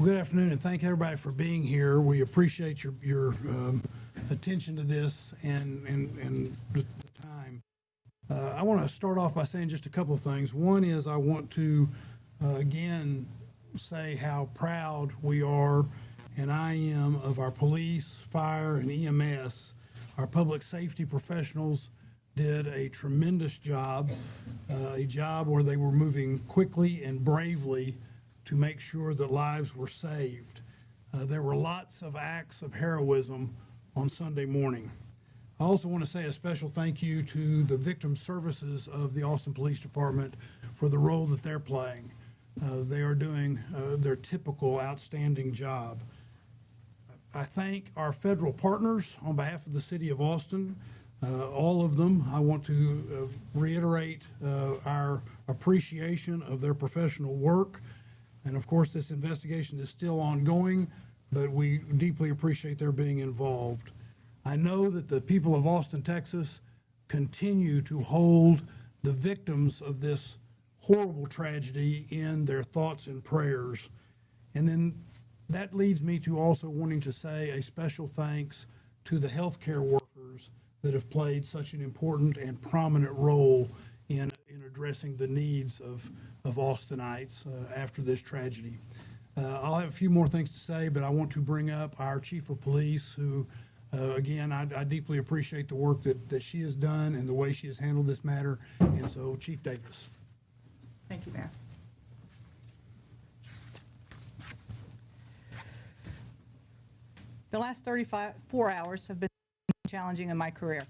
good afternoon, and thank everybody for being here. We appreciate your attention to this and the time. I want to start off by saying just a couple of things. One is I want to again say how proud we are, and I am, of our police, fire, and EMS. Our public safety professionals did a tremendous job, a job where they were moving quickly and bravely to make sure that lives were saved. There were lots of acts of heroism on Sunday morning. I also want to say a special thank you to the victim services of the Austin Police Department for the role that they're playing. They are doing their typical outstanding job. I thank our federal partners on behalf of the city of Austin, all of them. I want to reiterate our appreciation of their professional work. And of course, this investigation is still ongoing, but we deeply appreciate their being involved. I know that the people of Austin, Texas, continue to hold the victims of this horrible tragedy in their thoughts and prayers. And then that leads me to also wanting to say a special thanks to the healthcare workers that have played such an important and prominent role in addressing the needs of Austinites after this tragedy. I'll have a few more things to say, but I want to bring up our chief of police, who, again, I deeply appreciate the work that she has done and the way she has handled this matter. And so, Chief Davis. Thank you, Mayor. The last 34 hours have been challenging in my career.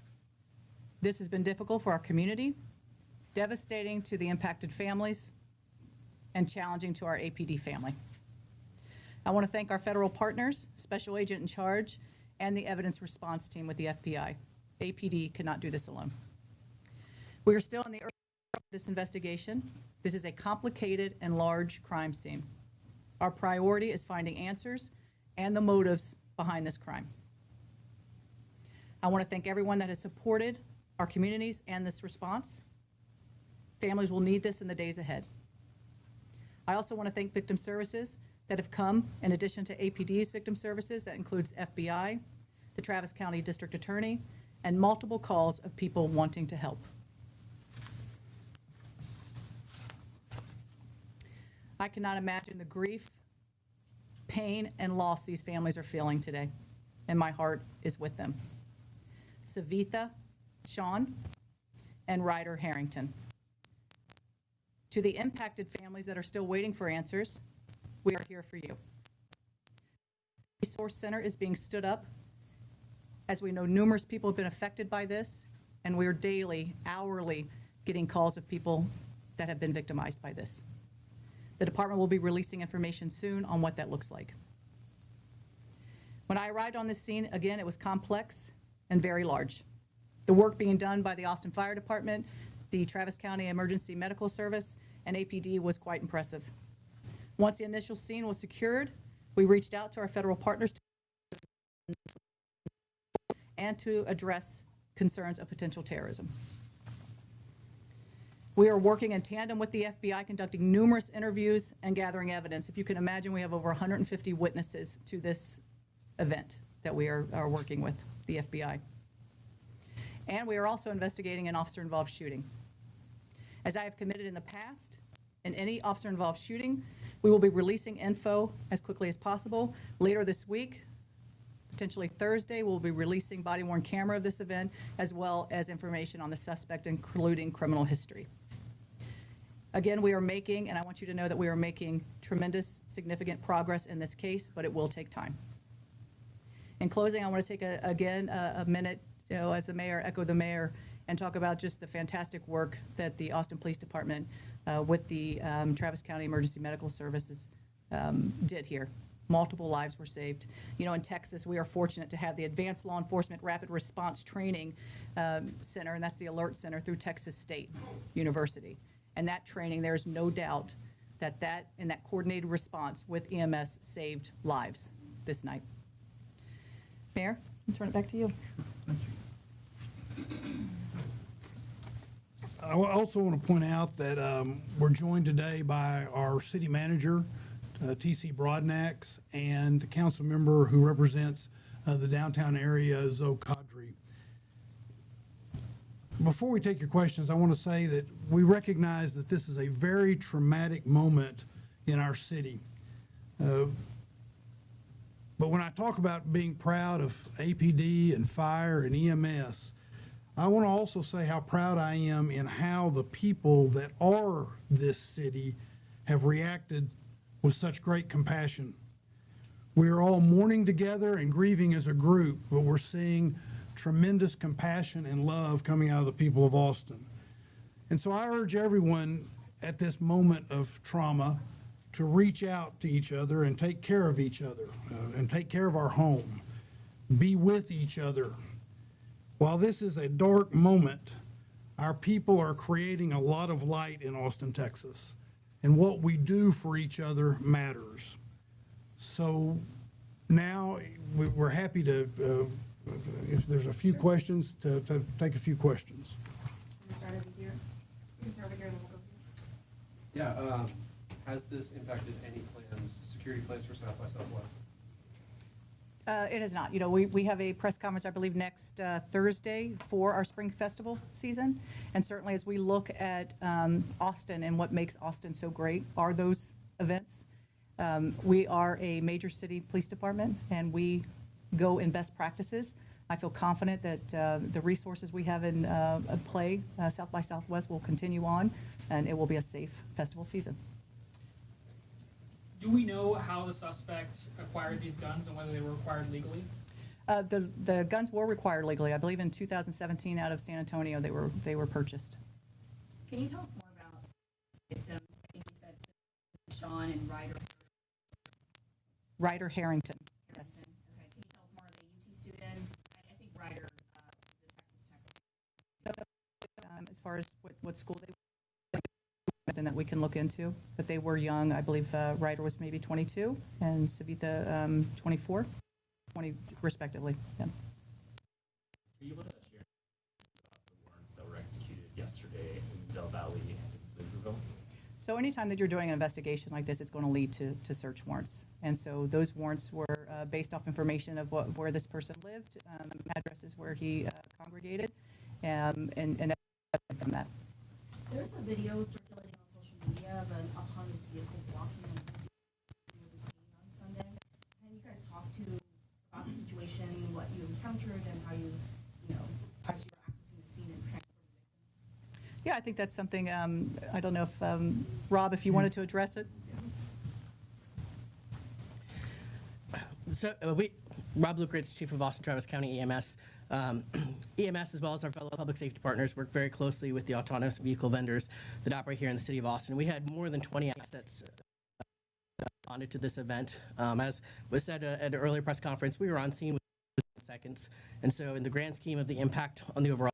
This has been difficult for our community, devastating to the impacted families, and challenging to our APD family. I want to thank our federal partners, Special Agent in Charge, and the evidence response team with the FBI. APD could not do this alone. We are still in the early part of this investigation. This is a complicated and large crime scene. Our priority is finding answers and the motives behind this crime. I want to thank everyone that has supported our communities and this response. Families will need this in the days ahead. I also want to thank victim services that have come in addition to APD's victim services. That includes FBI, the Travis County District Attorney, and multiple calls of people wanting to help. I cannot imagine the grief, pain, and loss these families are feeling today, and my heart is with them. Savitha, Sean, and Ryder Harrington. To the impacted families that are still waiting for answers, we are here for you. The Resource Center is being stood up. As we know, numerous people have been affected by this, and we are daily, hourly getting calls of people that have been victimized by this. The department will be releasing information soon on what that looks like. When I arrived on this scene, again, it was complex and very large. The work being done by the Austin Fire Department, the Travis County Emergency Medical Service, and APD was quite impressive. Once the initial scene was secured, we reached out to our federal partners and to address concerns of potential terrorism. We are working in tandem with the FBI, conducting numerous interviews and gathering evidence. If you can imagine, we have over 150 witnesses to this event that we are working with the FBI. And we are also investigating an officer-involved shooting. As I have committed in the past, in any officer-involved shooting, we will be releasing info as quickly as possible. Later this week, potentially Thursday, we'll be releasing body-worn camera of this event, as well as information on the suspect, including criminal history. Again, we are making, and I want you to know that we are making tremendous, significant progress in this case, but it will take time. In closing, I want to take a minute, as the mayor, echo the mayor, and talk about just the fantastic work that the Austin Police Department with the Travis County Emergency Medical Services did here. Multiple lives were saved. You know, in Texas, we are fortunate to have the Advanced Law Enforcement Rapid Response Training Center, and that's the Alert Center through Texas State University. And that training, there is no doubt that and that coordinated response with EMS saved lives this night. Mayor, I'll turn it back to you. Thank you. I also want to point out that we're joined today by our city manager T.C. Broadnax, and a council member who represents the downtown area, Zoe Kadri. Before we take your questions, I want to say that we recognize that this is a very traumatic moment in our city. But when I talk about being proud of APD and fire and EMS, I want to also say how proud I am in how the people that are this city have reacted with such great compassion. We are all mourning together and grieving as a group, but we're seeing tremendous compassion and love coming out of the people of Austin. And so I urge everyone at this moment of trauma to reach out to each other and take care of each other and take care of our home. Be with each other. While this is a dark moment, our people are creating a lot of light in Austin, Texas. And what we do for each other matters. So now we're happy to, if there's a few questions, to take a few questions. Can we start over here? We can start over here and then we'll go here. Yeah, has this impacted any plans, security plans for South by Southwest? It has not. You know, we have a press conference, I believe, next Thursday for our spring festival season. And certainly as we look at Austin and what makes Austin so great are those events. We are a major city police department and we go in best practices. I feel confident that the resources we have in play, South by Southwest, will continue on and it will be a safe festival season. Do we know how the suspect acquired these guns and whether they were acquired legally? The guns were required legally. I believe in 2017 out of San Antonio they were purchased. Can you tell us more about victims? I think you said Sean and Ryder Harrington. Yes. Okay, can you tell us more? Are they UT students? I think Ryder is a Texas Tech. As far as what school they were, and that we can look into, but they were young. I believe Ryder was maybe 22 and Savita 24, 20 respectively. Yeah. Are you able to share about the warrants that were executed yesterday in Del Valle and in Pflugerville? So anytime that you're doing an investigation like this, it's going to lead to search warrants. And so those warrants were based off information of where this person lived, addresses where he congregated, and from that. There's a video circulating on social media of an autonomous vehicle blocking the scene on Sunday. Can you guys talk about the situation, what you encountered, and how you know, as you were accessing the scene and transporting victims? Yeah, I think that's something, I don't know if, Rob, if you wanted to address it? So Rob Lukritz, Chief of Austin Travis County EMS. EMS, as well as our fellow public safety partners, work very closely with the autonomous vehicle vendors that operate here in the city of Austin. We had more than 20 assets responded to this event. As was said at an earlier press conference, we were on scene within seconds. And so in the grand scheme of the impact on the overall,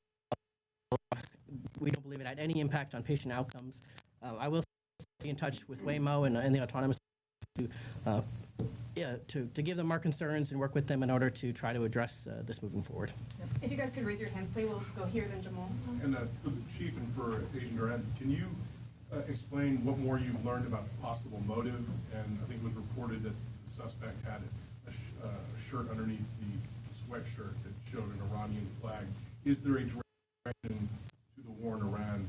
we don't believe it had any impact on patient outcomes. I will stay in touch with Waymo and the autonomous to give them our concerns and work with them in order to try to address this moving forward. If you guys could raise your hands, please, we'll go here, then Jamal. And for the chief and for Agent Durant, can you explain what more you've learned about the possible motive? And I think it was reported that the suspect had a shirt underneath the sweatshirt that showed an Iranian flag. Is there a direct connection to the war in Iran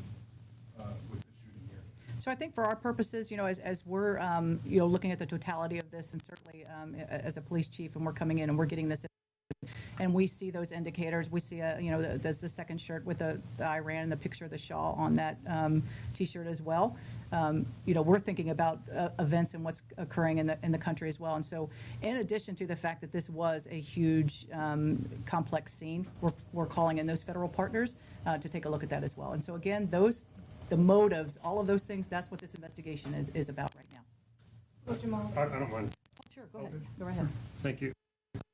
with the shooting here? So I think for our purposes, you know, as we're, you know, looking at the totality of this, and certainly as a police chief, and we're coming in and we're getting this, and we see those indicators, we see, you know, the second shirt with the Iran and the picture of the Shah on that T-shirt as well. You know, we're thinking about events and what's occurring in the country as well. And so in addition to the fact that this was a huge complex scene, we're calling in those federal partners to take a look at that as well. And so again, the motives, all of those things, that's what this investigation is about right now. Go, Jamal. I don't mind. Sure, go ahead. Go right ahead. Thank you.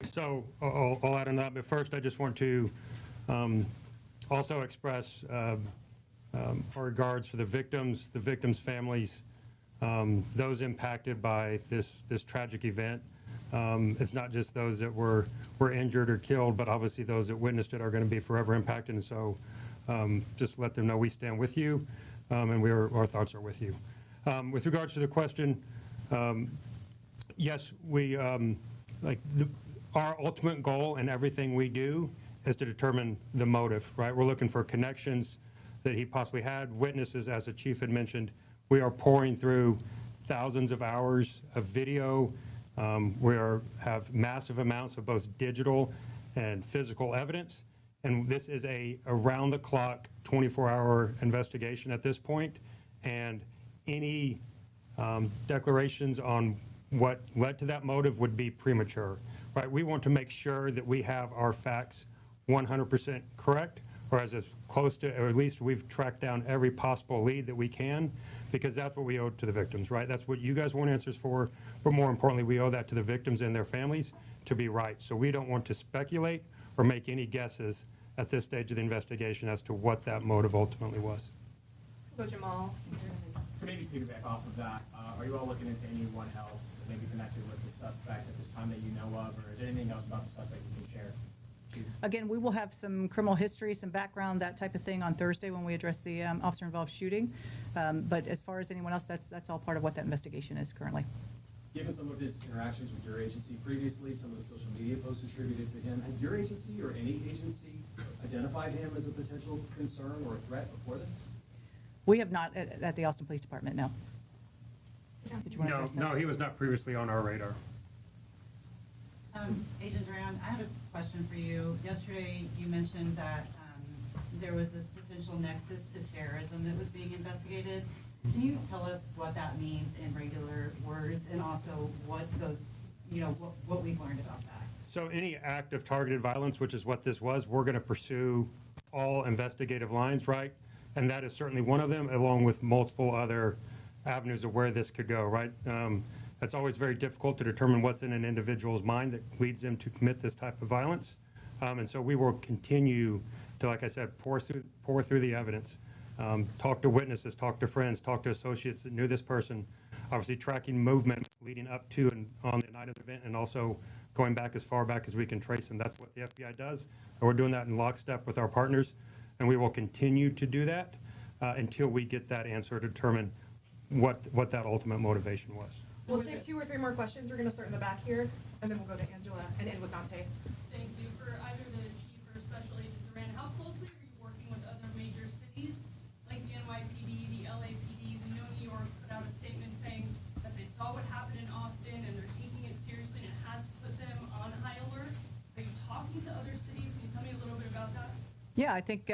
So I'll add on that, but first I just want to also express our regards for the victims' families, those impacted by this tragic event. It's not just those that were injured or killed, but obviously those that witnessed it are going to be forever impacted. And so just let them know we stand with you, and our thoughts are with you. With regards to the question, Yes, we, our ultimate goal in everything we do is to determine the motive, right? We're looking for connections that he possibly had, witnesses, as the chief had mentioned. We are pouring through thousands of hours of video. Have massive amounts of both digital and physical evidence. And this is a around-the-clock, 24-hour investigation at this point. And any declarations on what led to that motive would be premature, right? We want to make sure that we have our facts 100% correct, or as close to, or at least we've tracked down every possible lead that we can, because that's what we owe to the victims, right? That's what you guys want answers for, but more importantly, we owe that to the victims and their families to be right. So we don't want to speculate or make any guesses at this stage of the investigation as to what that motive ultimately was. Go Jamal. To maybe piggyback off of that, are you all looking into anyone else that may be connected with the suspect at this time that you know of, or is there anything else about the suspect you can share? Again, we will have some criminal history, some background, that type of thing on Thursday when we address the officer-involved shooting. But as far as anyone else, that's all part of what that investigation is currently. Given some of his interactions with your agency previously, some of the social media posts attributed to him, had your agency or any agency identified him as a potential concern or a threat before this? We have not at the Austin Police Department, no. Did you want to address that? No, he was not previously on our radar. Agent Duran, I had a question for you. Yesterday, you mentioned that there was this potential nexus to terrorism that was being investigated. Can you tell us what that means in regular words, and also what those, what we've learned about that? So any act of targeted violence, which is what this was, we're going to pursue all investigative lines, right? And that is certainly one of them, along with multiple other avenues of where this could go, right? It's always very difficult to determine what's in an individual's mind that leads them to commit this type of violence. And so we will continue to, like I said, pour through the evidence, talk to witnesses, talk to friends, talk to associates that knew this person, obviously tracking movement leading up to and on the night of the event, and also going back as far back as we can trace them. That's what the FBI does, and we're doing that in lockstep with our partners, and we will continue to do that until we get that answer to determine what that ultimate motivation was. We'll take 2 or 3 more questions. We're going to start in the back here, and then we'll go to Angela and end with Dante. Thank you. For either the chief or Special Agent Duran, how closely are you working with other major cities like the NYPD, the LAPD? We know New York put out a statement saying that they saw what happened in Austin and they're taking it seriously, and it has put them on high alert. Are you talking to other cities? Can you tell me a little bit about that? Yeah, I think,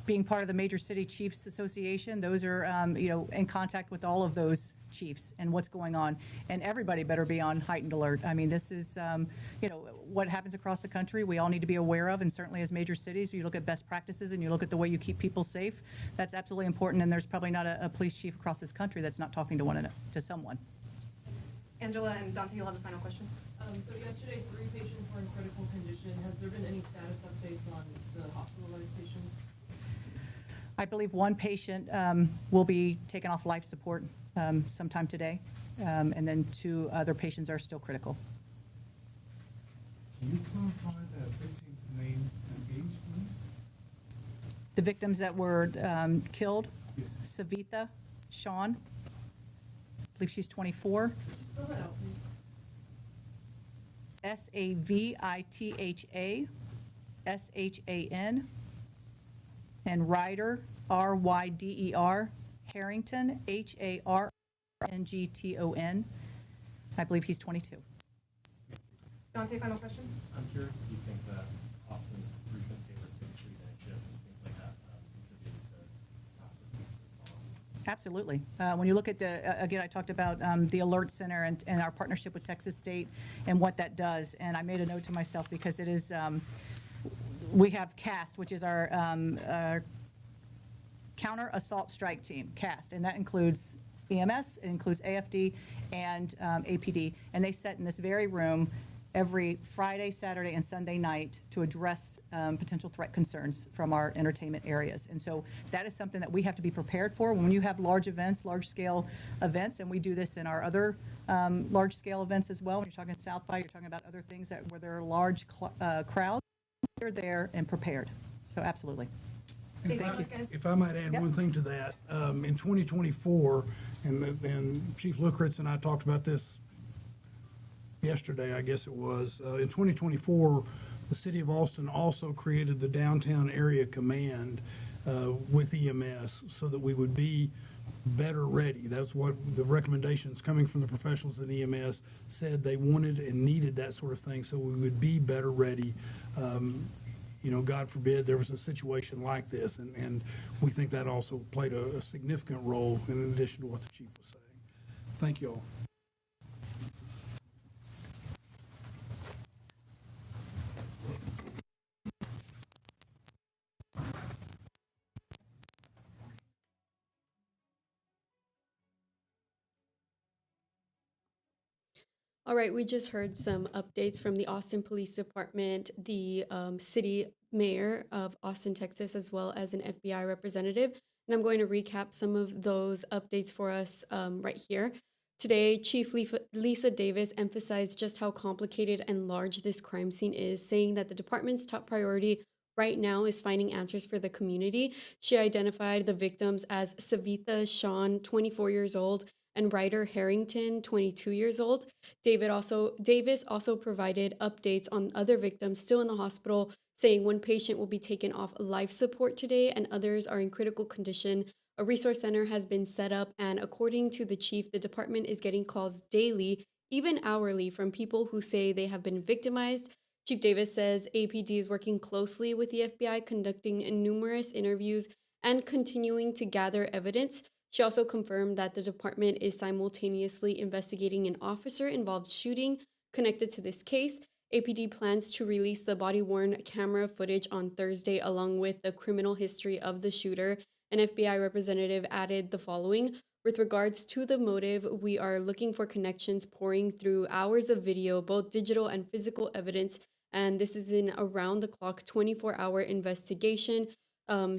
being part of the Major City Chiefs Association, those are, in contact with all of those chiefs and what's going on. And everybody better be on heightened alert. I mean, this is, what happens across the country, we all need to be aware of. And certainly as major cities, you look at best practices and you look at the way you keep people safe. That's absolutely important. And there's probably not a police chief across this country that's not talking to someone. Angela and Dante, you'll have the final question. So yesterday, 3 patients were in critical condition. Has there been any status updates on the hospitalized patients? I believe 1 patient will be taken off life support sometime today, and then 2 other patients are still critical. Can you clarify the victims' names and age, please? The victims that were killed, Yes. Savitha Sean, I believe she's 24. Spell that out, please. Savitha Shan, and Ryder, Ryder Harrington, Harngton. I believe he's 22. Dante, final question. I'm curious if you think that Austin's recent Saber 6 Street shifts and things like that contributed to faster response. Absolutely. When you look at again, I talked about the Alert Center and our partnership with Texas State and what that does. And I made a note to myself because it is, we have CAST, which is our Counter Assault Strike Team, CAST, and that includes EMS, it includes AFD and APD. And they sit in this very room every Friday, Saturday, and Sunday night to address potential threat concerns from our entertainment areas. And so that is something that we have to be prepared for when you have large events, large-scale events, and we do this in our other large-scale events as well. When you're talking South by, you're talking about other things where there are large crowds. They're there and prepared. So absolutely. If I might add one thing to that, in 2024, and Chief Lucritz and I talked about this yesterday, I guess it was. In 2024, the city of Austin also created the Downtown Area Command with EMS so that we would be better ready. That's what the recommendations coming from the professionals in EMS said they wanted and needed, that sort of thing, so we would be better ready. God forbid there was a situation like this, and we think that also played a significant role in addition to what the chief was saying. Thank you all. All right, we just heard some updates from the Austin Police Department, the city mayor of Austin, Texas, as well as an FBI representative. And I'm going to recap some of those updates for us right here. Today, Chief Lisa Davis emphasized just how complicated and large this crime scene is, saying that the department's top priority right now is finding answers for the community. She identified the victims as Savitha Sean, 24 years old, and Ryder Harrington, 22 years old. Davis also provided updates on other victims still in the hospital, saying one patient will be taken off life support today and others are in critical condition. A resource center has been set up, and according to the chief, the department is getting calls daily, even hourly, from people who say they have been victimized. Chief Davis says APD is working closely with the FBI, conducting numerous interviews and continuing to gather evidence. She also confirmed that the department is simultaneously investigating an officer-involved shooting connected to this case. APD plans to release the body-worn camera footage on Thursday, along with the criminal history of the shooter. An FBI representative added the following: with regards to the motive, we are looking for connections pouring through hours of video, both digital and physical evidence, and this is an around-the-clock 24-hour investigation.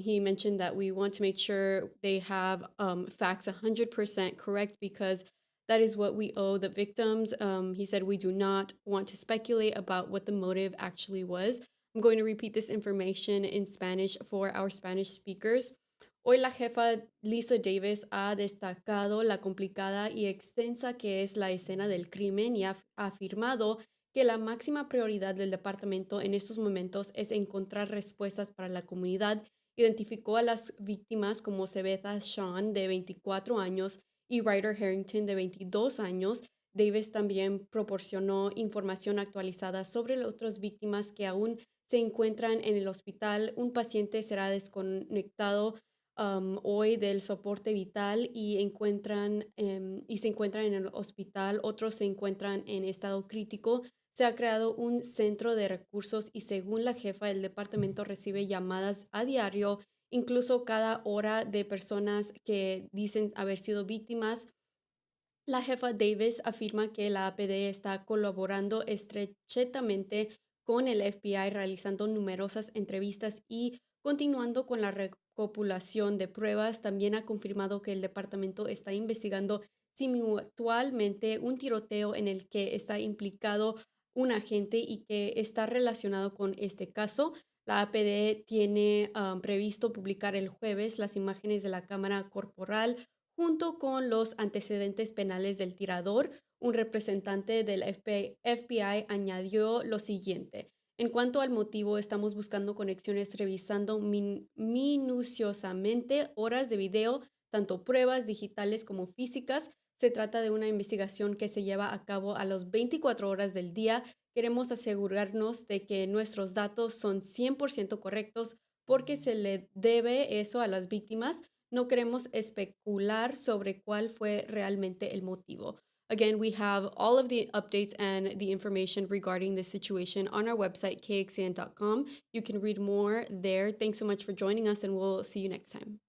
He mentioned that we want to make sure they have facts 100% correct, because that is what we owe the victims. He said we do not want to speculate about what the motive actually was. I'm going to repeat this information in Spanish for our Spanish speakers. Hoy la jefa Lisa Davis ha destacado la complicada y extensa que es la escena del crimen y ha afirmado que la máxima prioridad del departamento en estos momentos es encontrar respuestas para la comunidad. Identificó a las víctimas como Savitha Sean, de 24 años, y Ryder Harrington, de 22 años. Davis también proporcionó información actualizada sobre las otras víctimas que aún se encuentran en el hospital. Un paciente será desconectado hoy del soporte vital y se encuentran en el hospital. Otros se encuentran en estado crítico. Se ha creado un centro de recursos y, según la jefa, el departamento recibe llamadas a diario, incluso cada hora, de personas que dicen haber sido víctimas. La jefa Davis afirma que la APD está colaborando estrechamente con el FBI, realizando numerosas entrevistas y continuando con la recopilación de pruebas. También ha confirmado que el departamento está investigando simultáneamente un tiroteo en el que está implicado un agente y que está relacionado con este caso. La APD tiene previsto publicar el jueves las imágenes de la cámara corporal junto con los antecedentes penales del tirador. Un representante del FBI añadió lo siguiente: en cuanto al motivo, estamos buscando conexiones, revisando minuciosamente horas de video, tanto pruebas digitales como físicas. Se trata de una investigación que se lleva a cabo a las 24 horas del día. Queremos asegurarnos de que nuestros datos son 100% correctos porque se le debe eso a las víctimas. No queremos especular sobre cuál fue realmente el motivo. Again, we have all of the updates and the information regarding this situation on our website, kxan.com. You can read more there. Thanks so much for joining us, and we'll see you next time.